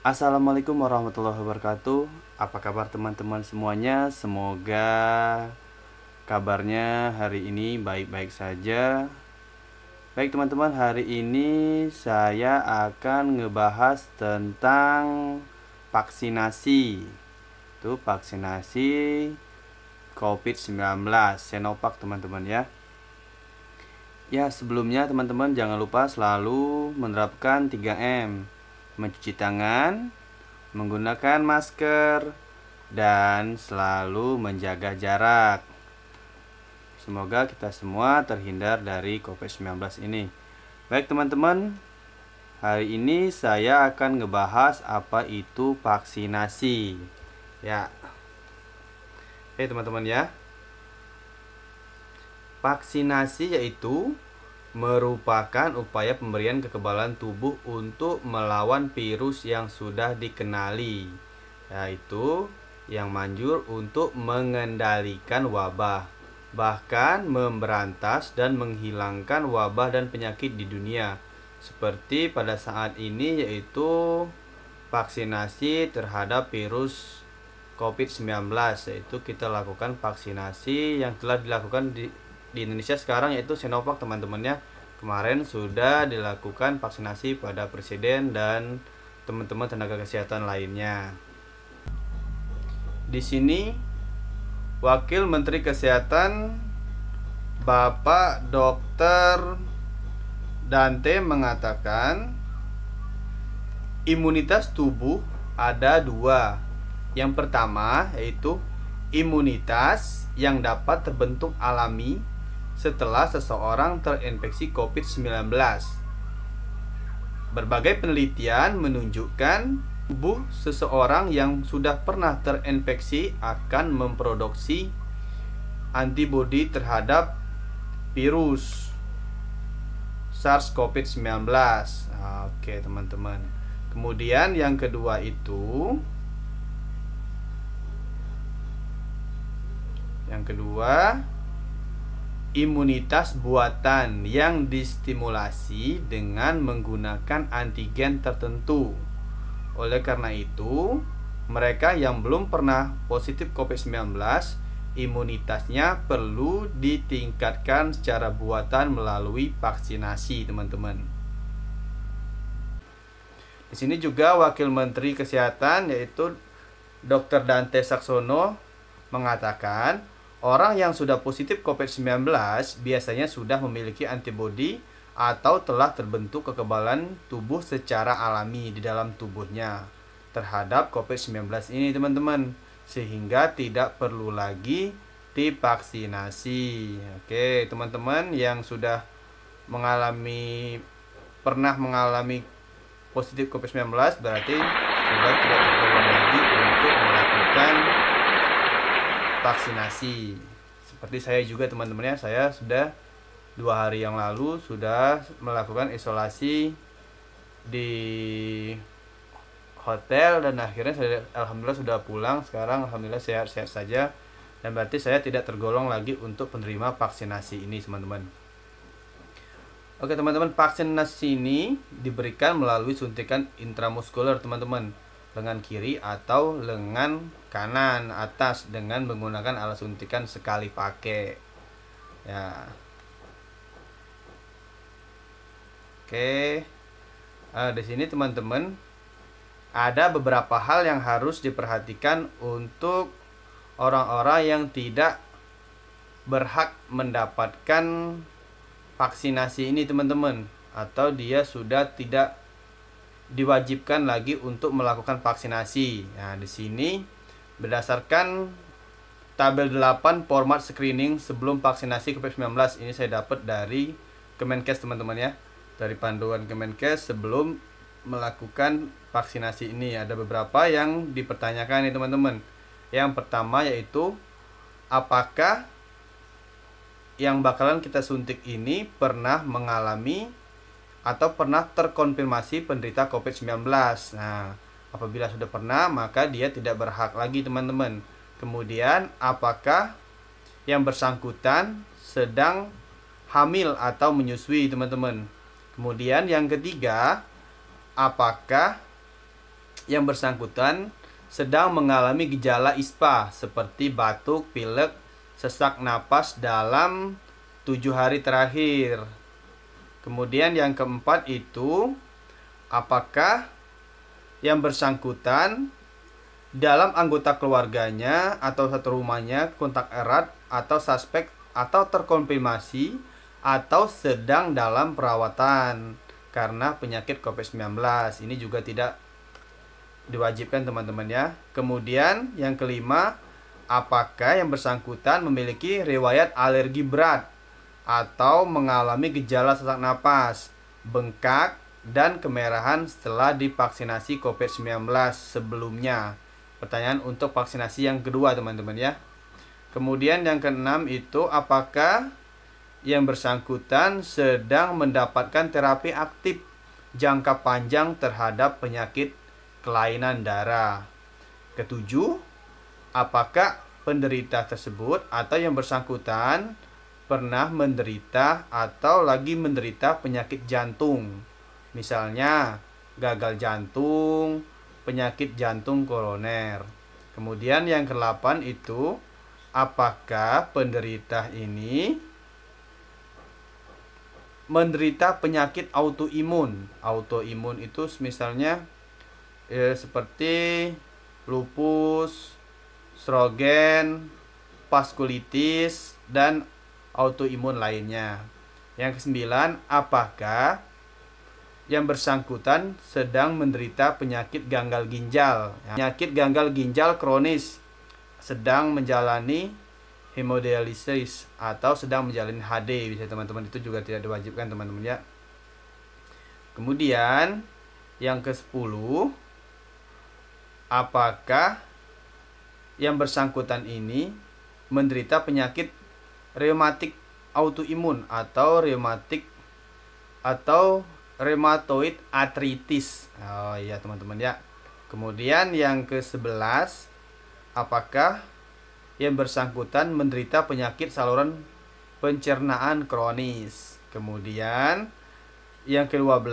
Assalamualaikum warahmatullahi wabarakatuh. Apa kabar teman-teman semuanya? Semoga kabarnya hari ini baik-baik saja. Baik teman-teman, hari ini saya akan ngebahas tentang vaksinasi. Itu vaksinasi COVID-19 Sinovac teman-teman ya. Ya, sebelumnya teman-teman jangan lupa selalu menerapkan 3M. Mencuci tangan, menggunakan masker, dan selalu menjaga jarak. Semoga kita semua terhindar dari COVID-19 ini. Baik teman-teman, hari ini saya akan ngebahas apa itu vaksinasi. Ya, oke teman-teman ya. Vaksinasi yaitu merupakan upaya pemberian kekebalan tubuh untuk melawan virus yang sudah dikenali, yaitu yang manjur untuk mengendalikan wabah, bahkan memberantas dan menghilangkan wabah dan penyakit di dunia. Seperti pada saat ini yaitu vaksinasi terhadap virus COVID-19, yaitu kita lakukan vaksinasi yang telah dilakukan di Indonesia sekarang yaitu Sinovac teman-teman ya. Kemarin sudah dilakukan vaksinasi pada presiden dan teman-teman tenaga kesehatan lainnya. Di sini Wakil Menteri Kesehatan Bapak Dr. Dante mengatakan imunitas tubuh ada dua. Yang pertama yaitu imunitas yang dapat terbentuk alami setelah seseorang terinfeksi COVID-19. Berbagai penelitian menunjukkan tubuh seseorang yang sudah pernah terinfeksi akan memproduksi antibodi terhadap virus SARS-CoV-19. Oke, teman-teman. Kemudian yang kedua itu imunitas buatan yang distimulasi dengan menggunakan antigen tertentu. Oleh karena itu, mereka yang belum pernah positif COVID-19, imunitasnya perlu ditingkatkan secara buatan melalui vaksinasi, teman-teman. Di sini juga Wakil Menteri Kesehatan yaitu Dr. Dante Saxono mengatakan orang yang sudah positif COVID-19 biasanya sudah memiliki antibodi atau telah terbentuk kekebalan tubuh secara alami di dalam tubuhnya terhadap COVID-19 ini, teman-teman, sehingga tidak perlu lagi divaksinasi. Oke, teman-teman yang sudah pernah mengalami positif COVID-19 berarti sudah tidak perlu lagi untuk melakukan vaksinasi. Seperti saya juga teman-teman ya, saya sudah 2 hari yang lalu sudah melakukan isolasi di hotel dan akhirnya saya alhamdulillah sudah pulang. Sekarang alhamdulillah sehat-sehat saja dan berarti saya tidak tergolong lagi untuk penerima vaksinasi ini, teman-teman. Oke teman-teman, vaksinasi ini diberikan melalui suntikan intramuskuler, teman-teman, lengan kiri atau lengan kanan atas dengan menggunakan alat suntikan sekali pakai. Ya. Oke. Di sini teman-teman ada beberapa hal yang harus diperhatikan untuk orang-orang yang tidak berhak mendapatkan vaksinasi ini, teman-teman, atau dia sudah tidak diwajibkan lagi untuk melakukan vaksinasi. Nah, di sini berdasarkan tabel 8 format screening sebelum vaksinasi COVID-19 ini saya dapat dari Kemenkes, teman-teman ya. Dari panduan Kemenkes sebelum melakukan vaksinasi ini ada beberapa yang dipertanyakan nih, teman-teman. Yang pertama yaitu apakah yang bakalan kita suntik ini pernah mengalami atau pernah terkonfirmasi penderita COVID-19. Nah, apabila sudah pernah, maka dia tidak berhak lagi, teman-teman. Kemudian, apakah yang bersangkutan sedang hamil atau menyusui, teman-teman. Kemudian yang ketiga, apakah yang bersangkutan sedang mengalami gejala ISPA seperti batuk, pilek, sesak napas dalam 7 hari terakhir. Kemudian yang keempat itu, apakah yang bersangkutan dalam anggota keluarganya atau satu rumahnya kontak erat atau suspek atau terkonfirmasi atau sedang dalam perawatan karena penyakit COVID-19. Ini juga tidak diwajibkan teman-teman ya. Kemudian yang kelima, apakah yang bersangkutan memiliki riwayat alergi berat atau mengalami gejala sesak napas, bengkak, dan kemerahan setelah divaksinasi COVID-19 sebelumnya. Pertanyaan untuk vaksinasi yang kedua teman-teman ya. Kemudian yang keenam itu, apakah yang bersangkutan sedang mendapatkan terapi aktif jangka panjang terhadap penyakit kelainan darah. Ketujuh, apakah penderita tersebut atau yang bersangkutan pernah menderita atau lagi menderita penyakit jantung, misalnya gagal jantung, penyakit jantung koroner. Kemudian yang ke-8 itu, apakah penderita ini menderita penyakit autoimun. Autoimun itu misalnya seperti lupus, Sjögren, vaskulitis, dan autoimun lainnya. Yang ke-9, apakah yang bersangkutan sedang menderita penyakit gagal ginjal. Penyakit gagal ginjal kronis, sedang menjalani hemodialisis atau sedang menjalani HD, bisa teman-teman, itu juga tidak diwajibkan teman-teman ya. Kemudian yang ke-10, apakah yang bersangkutan ini menderita penyakit reumatik autoimun atau rheumatoid arthritis. Oh iya teman-teman ya. Kemudian yang ke-11, apakah yang bersangkutan menderita penyakit saluran pencernaan kronis. Kemudian yang ke-12,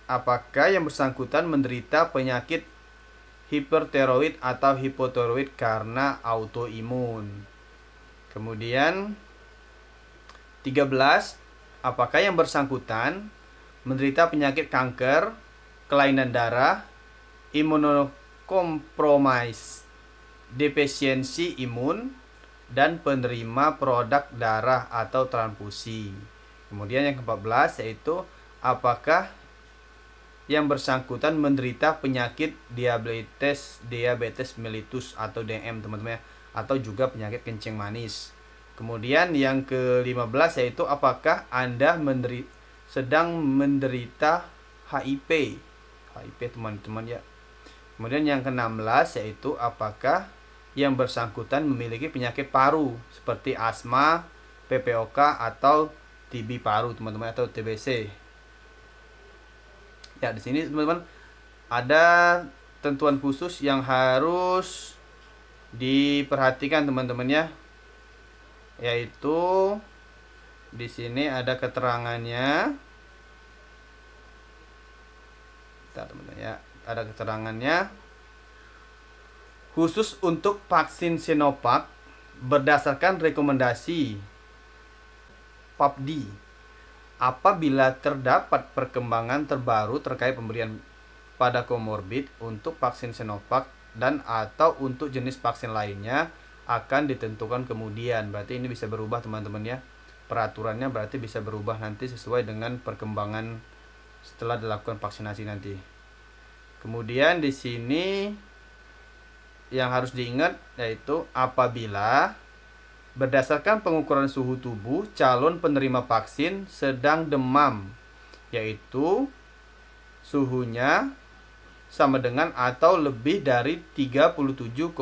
apakah yang bersangkutan menderita penyakit hipertiroid atau hipotiroid karena autoimun. Kemudian 13, apakah yang bersangkutan menderita penyakit kanker, kelainan darah, imunokompromis, defisiensi imun, dan penerima produk darah atau transfusi. Kemudian yang ke-14 yaitu, apakah yang bersangkutan menderita penyakit diabetes mellitus atau DM teman-teman ya, atau juga penyakit kencing manis. Kemudian yang ke-15 yaitu, apakah Anda sedang menderita HIV teman-teman ya. Kemudian yang ke-16 yaitu, apakah yang bersangkutan memiliki penyakit paru seperti asma, PPOK atau TB paru teman-teman, atau TBC. Ya, di sini teman-teman ada tentuan khusus yang harus diperhatikan teman-teman ya. Yaitu di sini ada keterangannya. Teman-teman ya, ada keterangannya. Khusus untuk vaksin Sinovac berdasarkan rekomendasi PAPD, apabila terdapat perkembangan terbaru terkait pemberian pada komorbid untuk vaksin Sinovac dan atau untuk jenis vaksin lainnya akan ditentukan kemudian. Berarti ini bisa berubah teman-teman ya. Peraturannya berarti bisa berubah nanti sesuai dengan perkembangan setelah dilakukan vaksinasi nanti. Kemudian di sini yang harus diingat yaitu, apabila berdasarkan pengukuran suhu tubuh calon penerima vaksin sedang demam, yaitu suhunya sama dengan atau lebih dari 37,5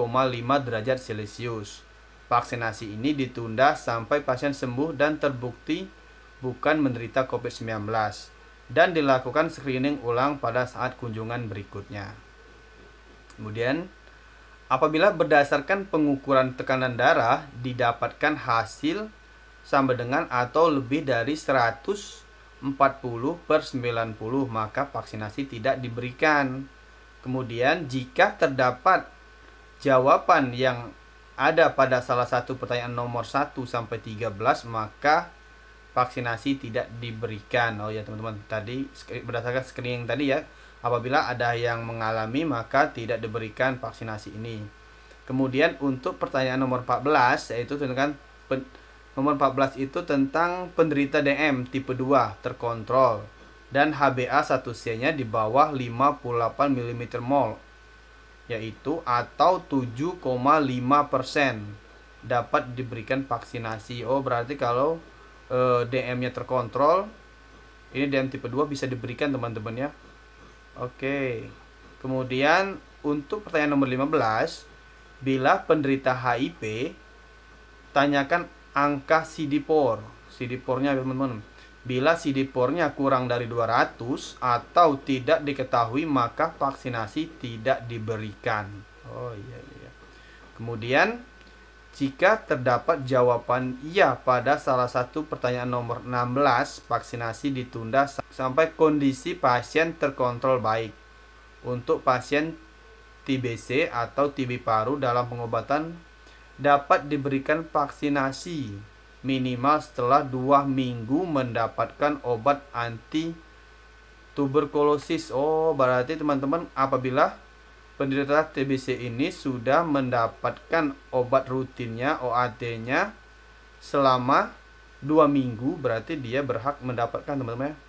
derajat Celcius. Vaksinasi ini ditunda sampai pasien sembuh dan terbukti bukan menderita COVID-19 dan dilakukan screening ulang pada saat kunjungan berikutnya. Kemudian, apabila berdasarkan pengukuran tekanan darah didapatkan hasil sama dengan atau lebih dari 140/90, maka vaksinasi tidak diberikan. Kemudian jika terdapat jawaban yang ada pada salah satu pertanyaan nomor 1 sampai 13, maka vaksinasi tidak diberikan. Oh ya teman-teman, tadi berdasarkan screening tadi ya, apabila ada yang mengalami maka tidak diberikan vaksinasi ini. Kemudian untuk pertanyaan nomor 14, yaitu tentang nomor 14 itu tentang penderita DM tipe 2 terkontrol dan HbA1c-nya di bawah 58 mm mol, yaitu atau 7,5%, dapat diberikan vaksinasi. Oh, berarti kalau DM-nya terkontrol, ini DM tipe 2 bisa diberikan teman-teman ya. Oke. Kemudian untuk pertanyaan nomor 15, bila penderita HIV, tanyakan angka CD4. CD4-nya teman-teman. Bila CD4-nya kurang dari 200 atau tidak diketahui, maka vaksinasi tidak diberikan. Oh iya. Kemudian jika terdapat jawaban iya pada salah satu pertanyaan nomor 16, vaksinasi ditunda sampai kondisi pasien terkontrol baik. Untuk pasien TBC atau TB paru dalam pengobatan dapat diberikan vaksinasi minimal setelah 2 minggu mendapatkan obat anti tuberkulosis. Oh, berarti teman-teman apabila penderita TBC ini sudah mendapatkan obat rutinnya, OAT-nya selama 2 minggu, berarti dia berhak mendapatkan teman-teman,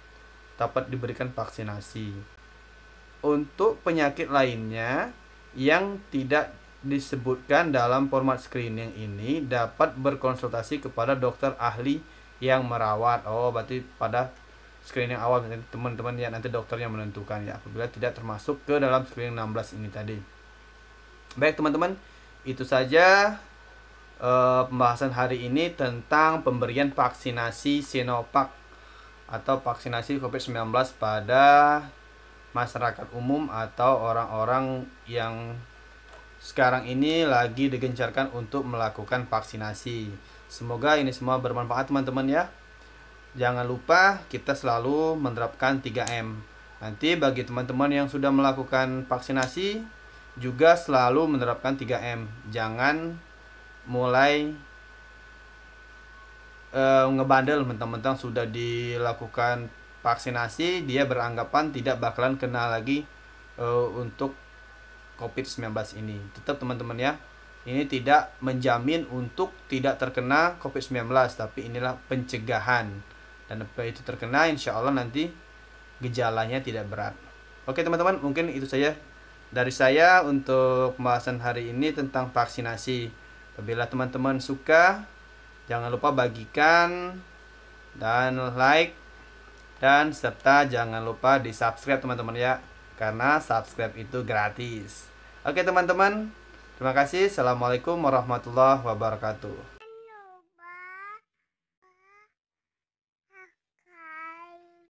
dapat diberikan vaksinasi. Untuk penyakit lainnya yang tidak disebutkan dalam format screening ini, dapat berkonsultasi kepada dokter ahli yang merawat. Oh, berarti pada screening awal teman-teman ya, nanti dokternya menentukan ya, apabila tidak termasuk ke dalam screening 16 ini tadi. Baik teman-teman, itu saja pembahasan hari ini tentang pemberian vaksinasi Sinovac atau vaksinasi COVID-19 pada masyarakat umum atau orang-orang yang sekarang ini lagi digencarkan untuk melakukan vaksinasi. Semoga ini semua bermanfaat teman-teman ya. Jangan lupa kita selalu menerapkan 3M. Nanti bagi teman-teman yang sudah melakukan vaksinasi juga selalu menerapkan 3M. Jangan mulai ngebandel mentang-mentang sudah dilakukan vaksinasi, dia beranggapan tidak bakalan kena lagi untuk COVID-19 ini. Tetap teman-teman ya, ini tidak menjamin untuk tidak terkena COVID-19, tapi inilah pencegahan. Dan apabila itu terkena, insya Allah nanti gejalanya tidak berat. Oke teman-teman, mungkin itu saja dari saya untuk pembahasan hari ini tentang vaksinasi. Apabila teman-teman suka, jangan lupa bagikan dan like, dan serta jangan lupa di subscribe teman-teman ya, karena subscribe itu gratis. Oke teman-teman, terima kasih. Assalamualaikum warahmatullahi wabarakatuh.